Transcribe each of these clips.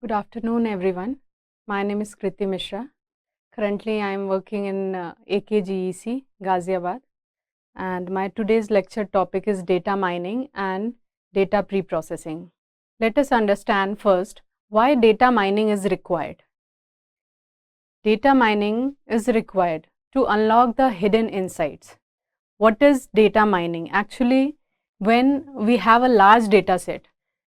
Good afternoon, everyone. My name is Kriti Mishra. Currently, I am working in AKGEC, Ghaziabad, and my today's lecture topic is data mining and data pre-processing. Let us understand first why data mining is required. Data mining is required to unlock the hidden insights. What is data mining? Actually, when we have a large data set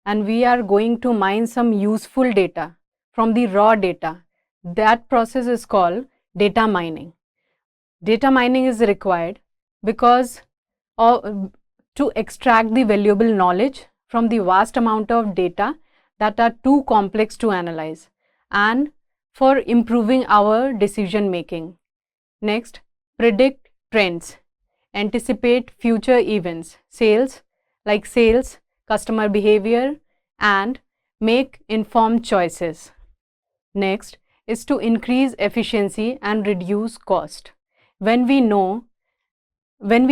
and we are going to mine some useful data from the raw data, that process is called data mining. Data mining is required because to extract the valuable knowledge from the vast amount of data that are too complex to analyze and for improving our decision making. Next, predict trends, anticipate future events, sales, customer behavior, and make informed choices. Next is to increase efficiency and reduce cost. When we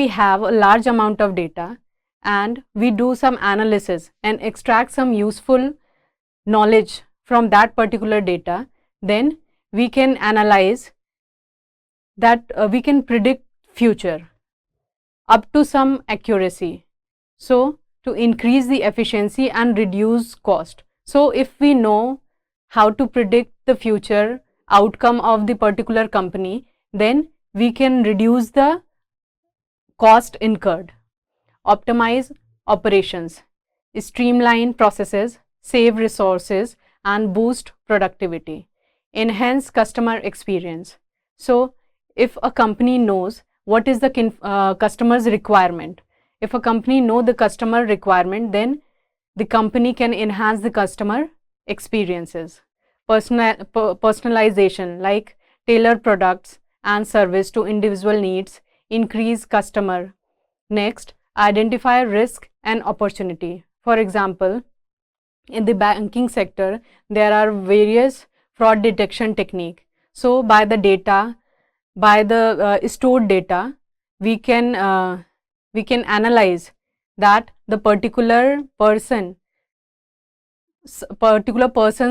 have a large amount of data and we do some analysis and extract some useful knowledge from that particular data, then we can analyze that we can predict future up to some accuracy. So, to increase the efficiency and reduce cost. So, if we know how to predict the future outcome of the particular company, then we can reduce the cost incurred, optimize operations, streamline processes, save resources, and boost productivity, enhance customer experience. So, if a company knows what is the customer's requirement, if a company knows the customer requirement, then the company can enhance the customer experiences. Personalization, like tailor products and service to individual needs, increase customer. Next, identify risk and opportunity. For example, in the banking sector, there are various fraud detection techniques. So, by the stored data, we can analyze that the particular person's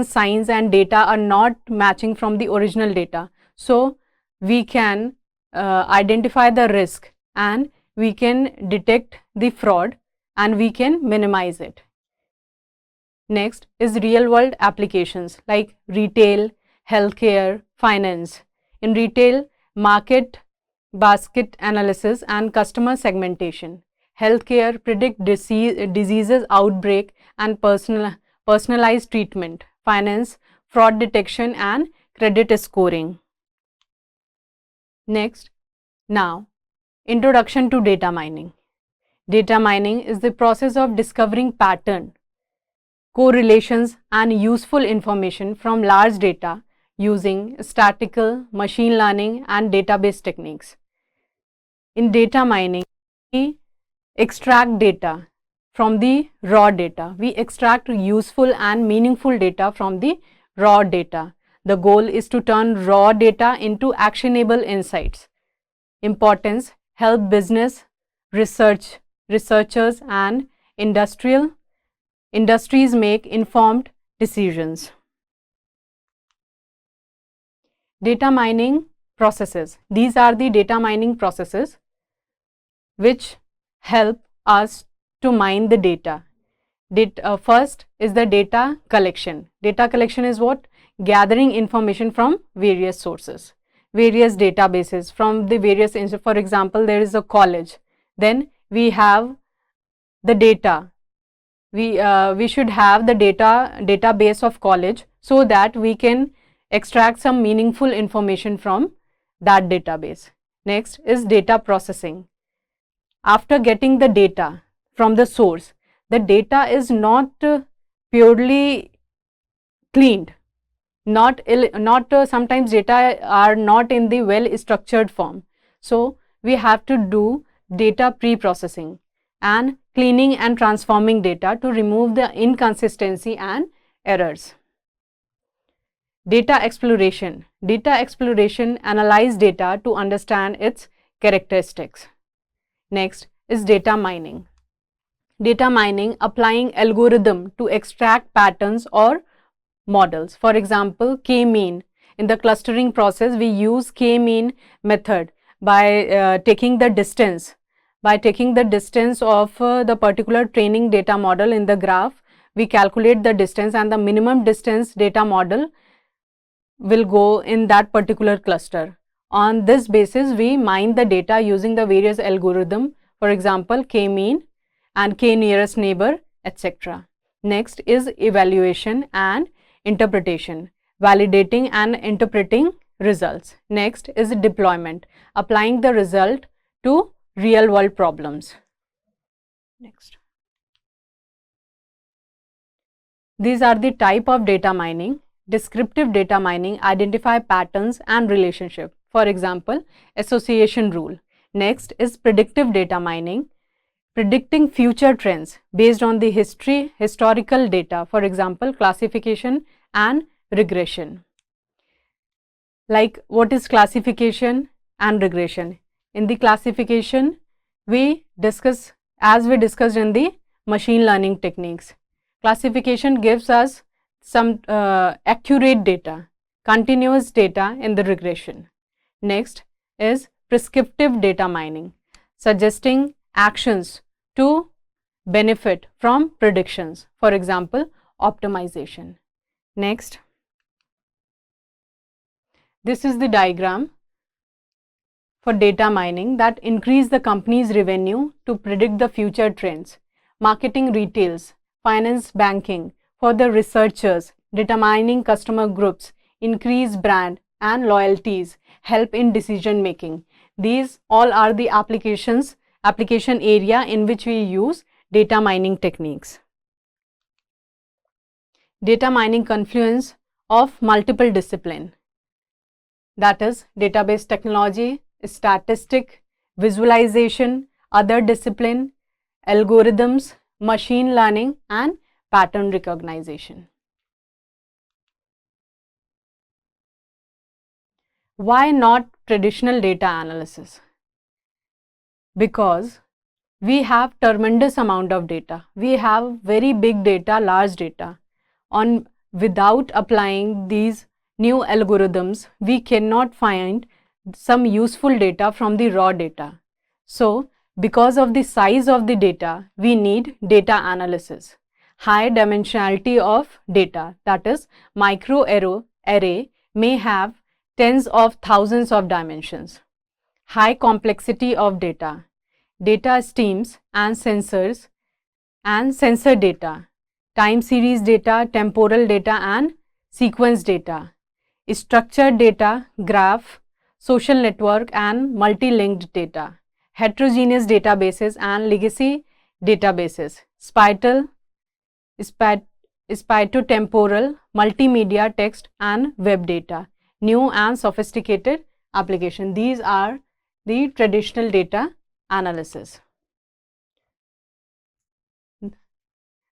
signs and data are not matching from the original data. So, we can identify the risk and we can detect the fraud and we can minimize it. Next is real world applications like retail, healthcare, finance. In retail, market basket analysis and customer segmentation. Healthcare, predict diseases outbreak and personalized treatment. Finance, fraud detection and credit scoring. Next, now, introduction to data mining. Data mining is the process of discovering pattern, correlations and useful information from large data using statistical, machine learning and database techniques. In data mining, we extract data from the raw data. We extract useful and meaningful data from the raw data. The goal is to turn raw data into actionable insights. Importance: help business, researchers and industries make informed decisions. Data mining processes. These are the data mining processes which help us to mine the data. First is the data collection. Data collection is what? Gathering information from various sources, various databases from the various, for example, there is a college, then we have the data. We should have the database of college so that we can extract some meaningful information from that database. Next is data processing. After getting the data from the source, the data is not purely cleaned. Sometimes data are not in the well structured form. So, we have to do data pre-processing and cleaning and transforming data to remove the inconsistency and errors. Data exploration. Data exploration analyze data to understand its characteristics. Next is data mining. Data mining, applying algorithm to extract patterns or models. For example, k-mean. In the clustering process, we use k-mean method by taking the distance. By taking the distance of the particular training data model in the graph, we calculate the distance, and the minimum distance data model will go in that particular cluster. On this basis, we mine the data using the various algorithm, for example, k-mean and k-nearest neighbor, etc. Next is evaluation and interpretation, validating and interpreting results. Next is deployment, applying the result to real world problems. Next. These are the type of data mining. Descriptive data mining, identify patterns and relationship. For example, association rule. Next is predictive data mining, predicting future trends based on the historical data. For example, classification and regression. Like, what is classification and regression? In the classification, we discuss, as we discussed in the machine learning techniques. Classification gives us some accurate data, continuous data in the regression. Next is prescriptive data mining, suggesting actions to benefit from predictions. For example, optimization. Next, this is the diagram for data mining that increase the company's revenue to predict the future trends. Marketing, retails, finance, banking. For the researchers, determining customer groups, increase brand and loyalties, help in decision making. These all are the application area in which we use data mining techniques. Data mining confluence of multiple discipline, that is database technology, statistic, visualization, other discipline, algorithms, machine learning and pattern recognition. Why not traditional data analysis? Because we have tremendous amount of data. We have very big data, large data. Without applying these new algorithms, we cannot find some useful data from the raw data. So, because of the size of the data, we need data analysis. High dimensionality of data, that is micro array may have tens of thousands of dimensions. High complexity of data, data streams and sensors and sensor data, time series data, temporal data and sequence data, structured data, graph, social network and multi-linked data, heterogeneous databases and legacy databases, spatiotemporal, multimedia, text and web data, new and sophisticated application. These are the traditional data analysis.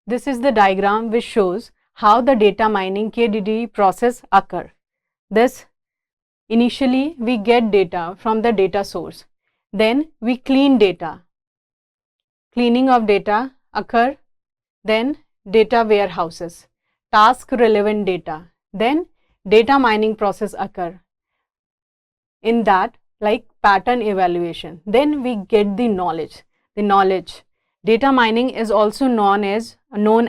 This is the diagram which shows how the data mining KDD process occur. This initially we get data from the data source, then we clean data. Cleaning of data occur, then data warehouses, task relevant data, then data mining process occur. In that, like pattern evaluation, then we get the knowledge. Data mining is also known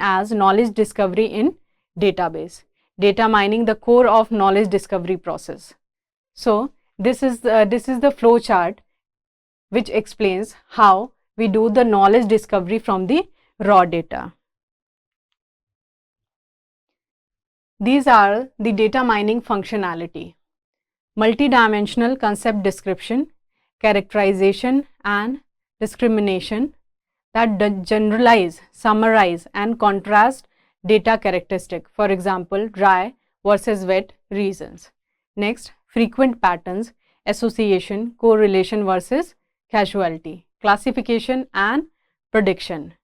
as knowledge discovery in database. Data mining, the core of knowledge discovery process. So this is the flow chart which explains how we do the knowledge discovery from the raw data. These are the data mining functionality: multidimensional concept description, characterization and discrimination, that generalize, summarize and contrast data characteristic, for example, dry versus wet regions. Next, frequent patterns, association, correlation versus causality, classification and prediction.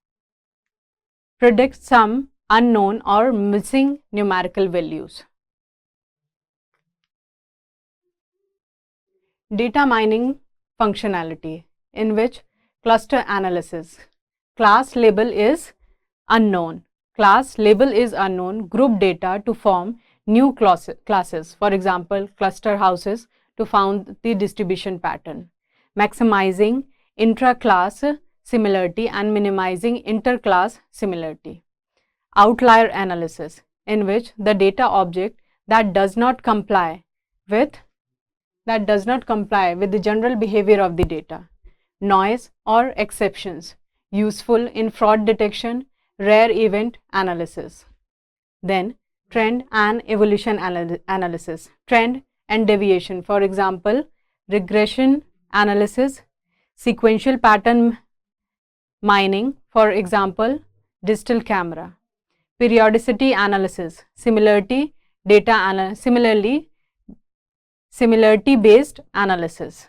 Predict some unknown or missing numerical values. Data mining functionality, in which cluster analysis, class label is unknown, class label is unknown, group data to form new classes, for example, cluster houses to found the distribution pattern, maximizing intra-class similarity and minimizing inter-class similarity. Outlier analysis, in which the data object that does not comply with the general behavior of the data. Noise or exceptions, useful in fraud detection, rare event analysis. Then trend and evolution analysis, trend and deviation, for example, regression analysis, sequential pattern mining, for example, digital camera. Periodicity analysis, similarity based analysis.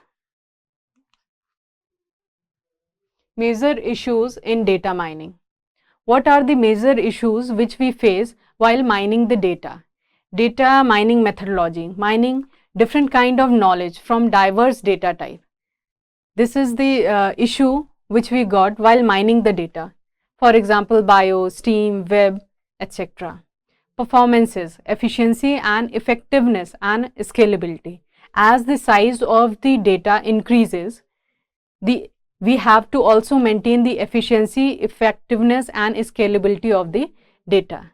Major issues in data mining. What are the major issues which we face while mining the data? Data mining methodology, mining different kind of knowledge from diverse data type. This is the issue which we got while mining the data. For example, bio, steam, web, etc. Performances, efficiency and effectiveness and scalability. As the size of the data increases, we have to also maintain the efficiency, effectiveness and scalability of the data.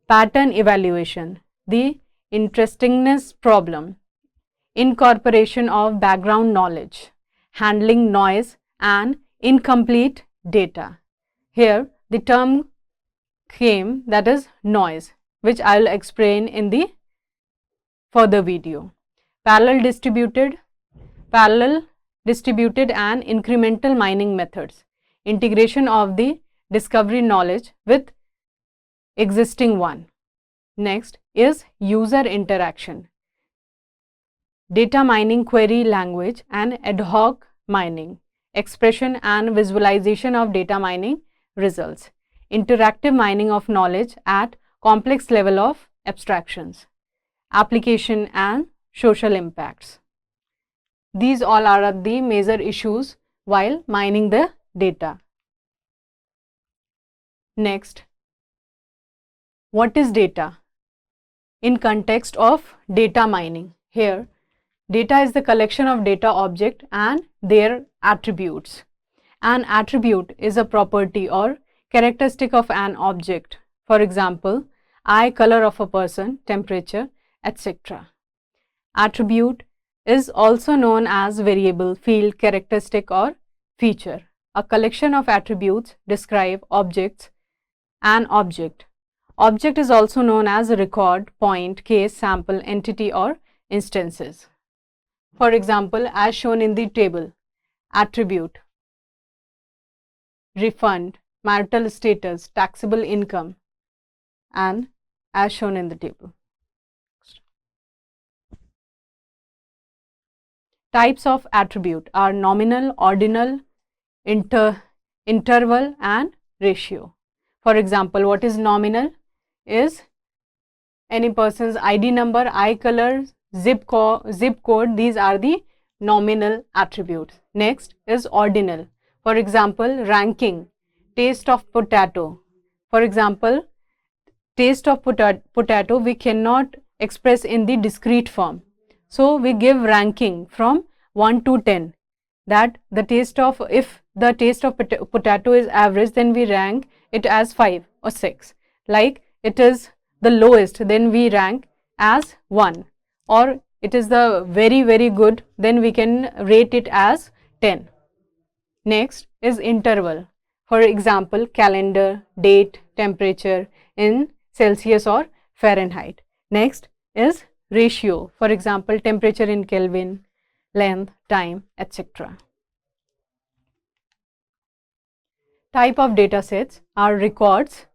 Pattern evaluation, the interestingness problem, incorporation of background knowledge, handling noise and incomplete data. Here the term came, that is noise, which I will explain in the further video. Parallel distributed and incremental mining methods, integration of the discovery knowledge with existing one. Next is user interaction, data mining, query language and ad hoc mining, expression and visualization of data mining results, interactive mining of knowledge at complex level of abstractions, application and social impacts. These all are the major issues while mining the data. Next, what is data? In context of data mining, here data is the collection of data object and their attributes. An attribute is a property or characteristic of an object, for example, eye color of a person, temperature, etc. Attribute is also known as variable, field, characteristic or feature. A collection of attributes describe objects. An object. Object is also known as a record, point, case, sample, entity or instances. For example, as shown in the table, attribute, refund, marital status, taxable income, and as shown in the table. Types of attribute are nominal, ordinal, interval and ratio. For example, what is nominal? Is any person's ID number, eye color, zip code, these are the nominal attributes. Next is ordinal. For example, ranking, taste of potato. For example, taste of potato we cannot express in the discrete form. So we give ranking from 1 to 10, that the taste of, if the taste of potato is average, then we rank it as 5 or 6. Like it is the lowest, then we rank as 1, or it is the very good, then we can rate it as 10. Next is interval. For example, calendar, date, temperature in Celsius or Fahrenheit. Next is ratio. For example, temperature in Kelvin, length, time, etc. Type of data sets are records,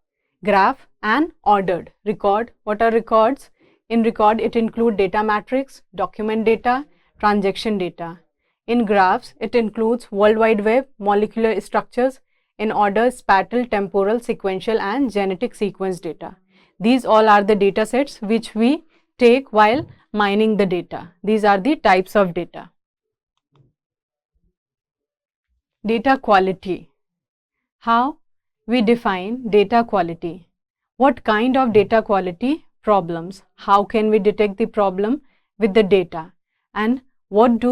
graph and ordered. Record, what are records? In record it includes data matrix, document data, transaction data. In graphs it includes World Wide Web, molecular structures, in order, spatial, temporal, sequential and genetic sequence data. These all are the data sets which we take while mining the data. These are the types of data. Data quality. How we define data quality. What kind of data quality problems? How can we detect the problem with the data? And what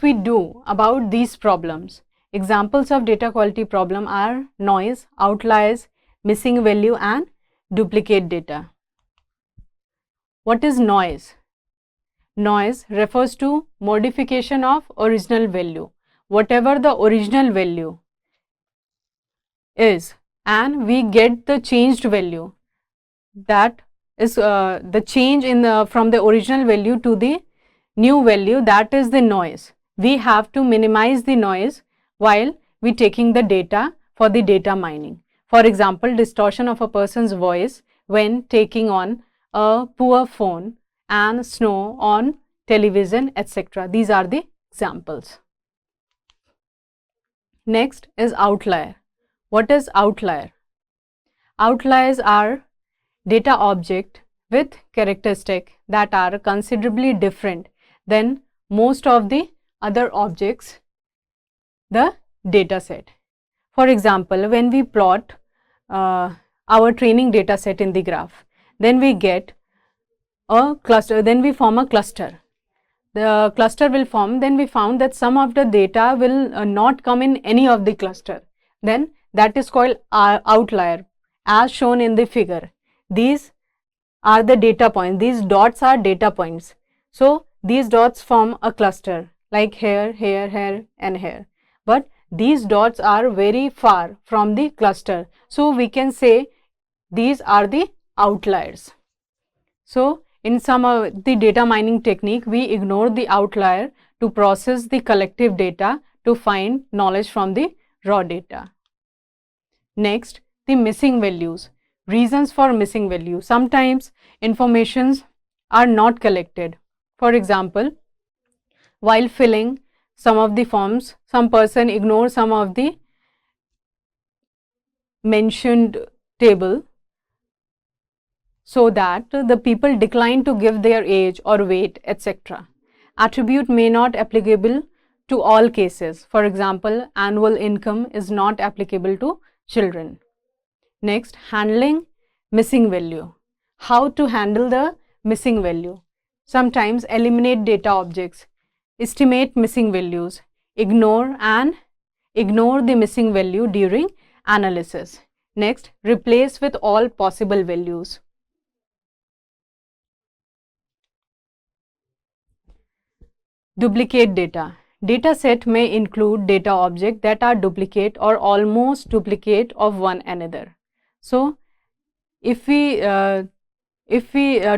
we do about these problems? Examples of data quality problem are noise, outliers, missing value and duplicate data. What is noise? Noise refers to modification of original value. Whatever the original value is and we get the changed value, that is the change in from the original value to the new value, that is the noise. We have to minimize the noise while we taking the data for the data mining. For example, distortion of a person's voice when taking on a poor phone and snow on television, etc. These are the examples. Next is outlier. What is outlier? Outliers are data object with characteristics that are considerably different than most of the other objects the data set. For example, when we plot our training data set in the graph, then we get a cluster, then we form a cluster. The cluster will form, then we found that some of the data will not come in any of the cluster. Then that is called outlier, as shown in the figure. These are the data points, these dots are data points. So these dots form a cluster like here, here, here and here. But these dots are very far from the cluster. So we can say these are the outliers. So in some of the data mining technique, we ignore the outlier to process the collective data to find knowledge from the raw data. Next, the missing values. Reasons for missing value. Sometimes informations are not collected. For example, while filling some of the forms, some person ignores some of the mentioned table, so that the people decline to give their age or weight, etc. Attribute may not applicable to all cases. For example, annual income is not applicable to children. Next, handling missing value. How to handle the missing value? Sometimes eliminate data objects, estimate missing values, ignore the missing value during analysis. Next, replace with all possible values. Duplicate data. Data set may include data objects that are duplicate or almost duplicate of one another. So, if we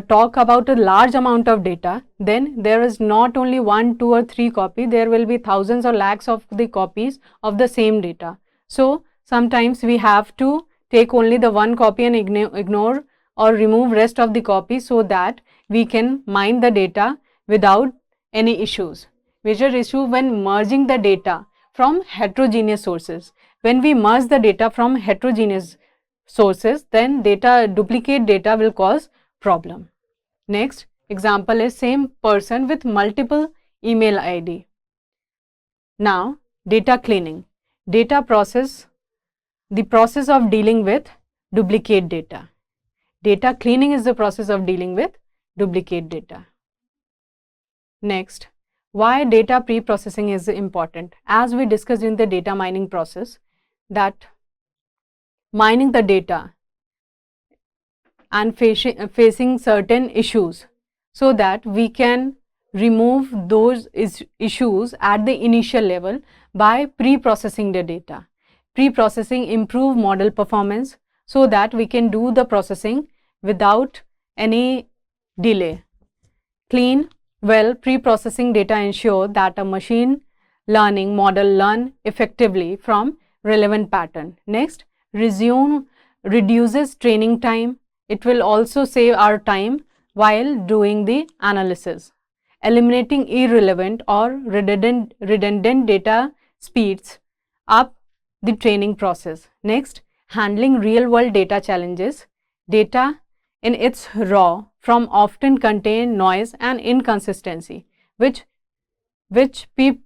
talk about a large amount of data, then there is not only 1, 2 or 3 copies, there will be thousands or lakhs of the copies of the same data. So, sometimes we have to take only the one copy and ignore or remove rest of the copies, so that we can mine the data without any issues. Major issue when merging the data from heterogeneous sources. When we merge the data from heterogeneous sources, then duplicate data will cause problem. Next example is same person with multiple email ID. Now data cleaning. The process of dealing with duplicate data. Data cleaning is the process of dealing with duplicate data. Next, why data pre-processing is important? As we discussed in the data mining process, that mining the data and facing certain issues, so that we can remove those issues at the initial level by pre-processing the data. Pre-processing improve model performance, so that we can do the processing without any delay. Clean, well, pre-processing data ensure that a machine learning model learn effectively from relevant pattern. Next, reduces training time. It will also save our time while doing the analysis. Eliminating irrelevant or redundant data speeds up the training process. Next, handling real-world data challenges. Data in its raw form often contain noise and inconsistency, which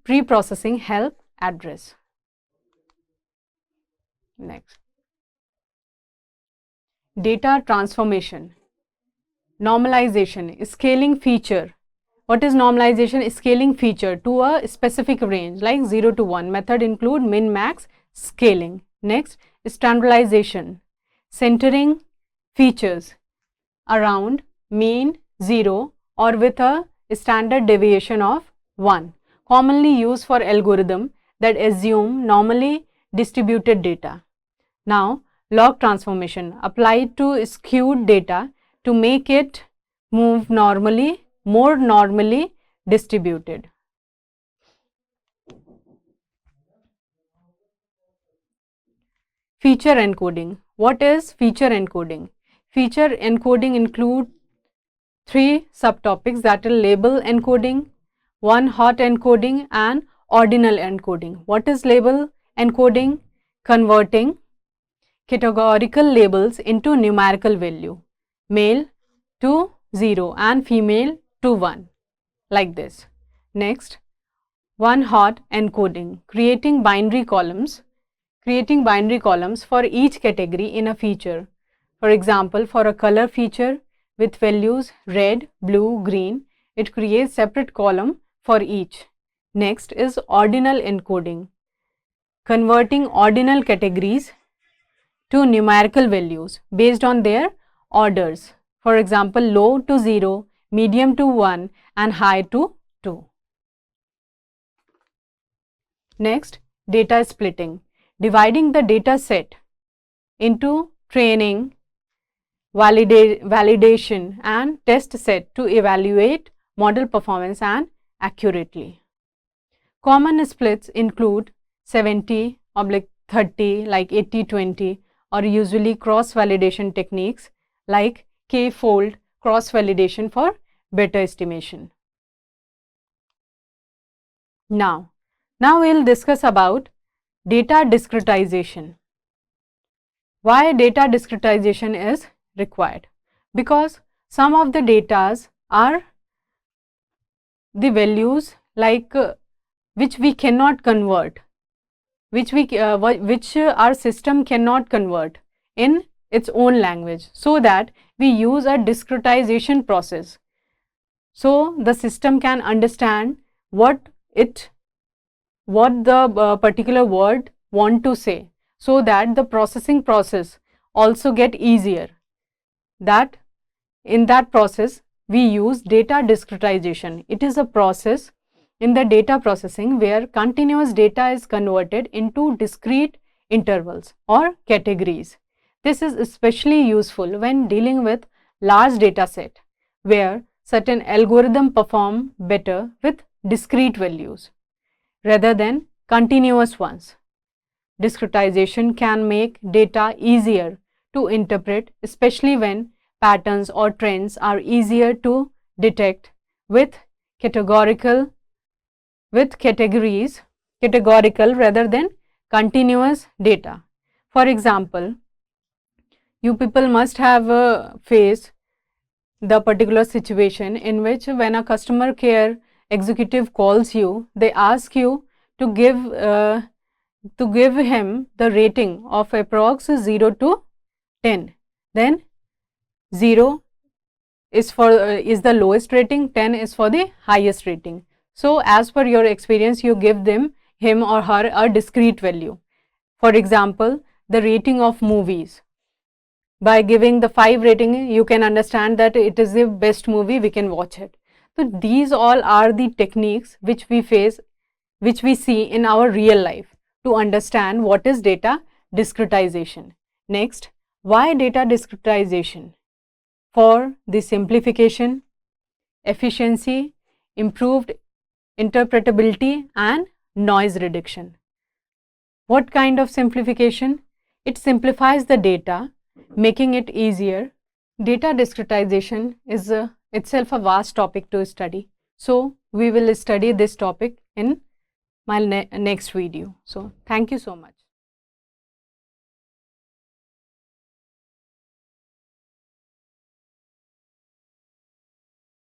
pre-processing help address. Next, data transformation, normalization, scaling feature. What is normalization? Scaling feature to a specific range like 0 to 1. Method include min, max, scaling. Next, standardization, centering features around mean, 0 or with a standard deviation of 1. Commonly used for algorithm that assume normally distributed data. Now, log transformation applied to skewed data to make it move normally, more normally distributed. Feature encoding. What is feature encoding? Feature encoding include 3 subtopics, that is label encoding, one hot encoding and ordinal encoding. What is label encoding? Converting categorical labels into numerical value, male to 0 and female to 1, like this. Next, one hot encoding, creating binary columns for each category in a feature. For example, for a color feature with values red, blue, green, it creates separate column for each. Next is ordinal encoding, converting ordinal categories to numerical values based on their orders. For example, low to 0, medium to 1 and high to 2. Next, data splitting, dividing the data set into training, validation and test set to evaluate model performance and accurately. Common splits include 70/30 like 80/20 or usually cross validation techniques like k-fold cross validation for better estimation. Now we'll discuss about data discretization. Why data discretization is required? Because some of the datas are the values like which we cannot convert, which our system cannot convert in its own language, so that we use a discretization process, so the system can understand what the particular word want to say, so that the processing process also get easier. That in that process we use data discretization. It is a process in the data processing where continuous data is converted into discrete intervals or categories. This is especially useful when dealing with large data set where certain algorithm perform better with discrete values rather than continuous ones. Discretization can make data easier to interpret, especially when patterns or trends are easier to detect with categorical rather than continuous data. For example, you people must have faced the particular situation in which when a customer care executive calls you, they ask you to give him the rating of approx 0 to 10. Then 0 is the lowest rating, 10 is for the highest rating. So as per your experience, you give him or her a discrete value. For example, the rating of movies. By giving the 5 rating, you can understand that it is the best movie, we can watch it. So these all are the techniques which we see in our real life to understand what is data discretization. Next, why data discretization? For the simplification, efficiency, improved interpretability and noise reduction. What kind of simplification? It simplifies the data, making it easier. Data discretization is itself a vast topic to study. So we will study this topic in my next video. So thank you so much.